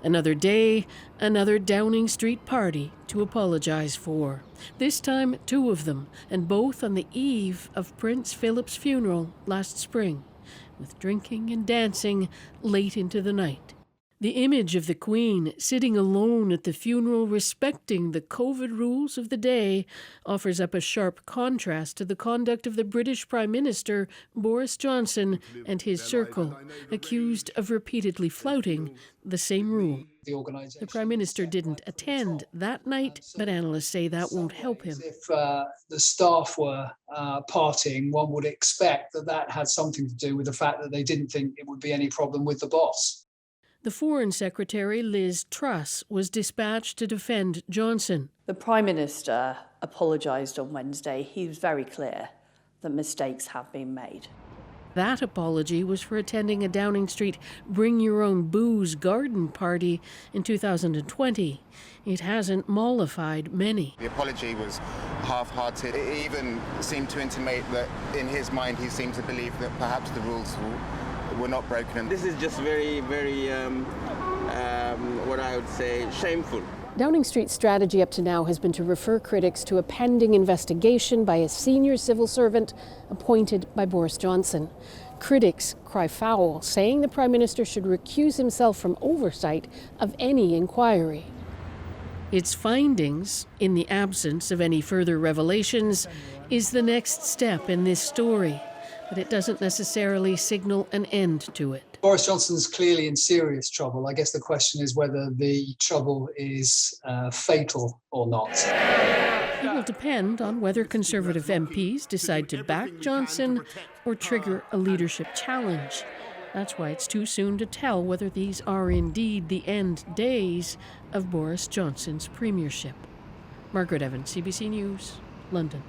Another day, another Downing Street party to apologize for. This time, 2 of them, and both on the eve of Prince Philip's funeral last spring, with drinking and dancing late into the night. The image of the Queen sitting alone at the funeral, respecting the COVID rules of the day, offers up a sharp contrast to the conduct of the British Prime Minister, Boris Johnson, and his circle, accused of repeatedly flouting the same rule. The Prime Minister didn't attend that night, but analysts say that won't help him. If the staff were partying, one would expect that had something to do with the fact that they didn't think it would be any problem with the boss. The Foreign Secretary, Liz Truss, was dispatched to defend Johnson. The Prime Minister apologised on Wednesday. He was very clear that mistakes have been made. That apology was for attending a Downing Street Bring Your Own Booze garden party in 2020. It hasn't mollified many. The apology was half-hearted. It even seemed to intimate that in his mind he seemed to believe that perhaps the rules were not broken. This is just very, very, what I would say, shameful. Downing Street's strategy up to now has been to refer critics to a pending investigation by a senior civil servant appointed by Boris Johnson. Critics cry foul, saying the Prime Minister should recuse himself from oversight of any inquiry. Its findings, in the absence of any further revelations, is the next step in this story, but it doesn't necessarily signal an end to it. Boris Johnson's clearly in serious trouble. I guess the question is whether the trouble is fatal or not. It will depend on whether Conservative MPs decide to back Johnson or trigger a leadership challenge. That's why it's too soon to tell whether these are indeed the end days of Boris Johnson's premiership. Margaret Evans, CBC News, London.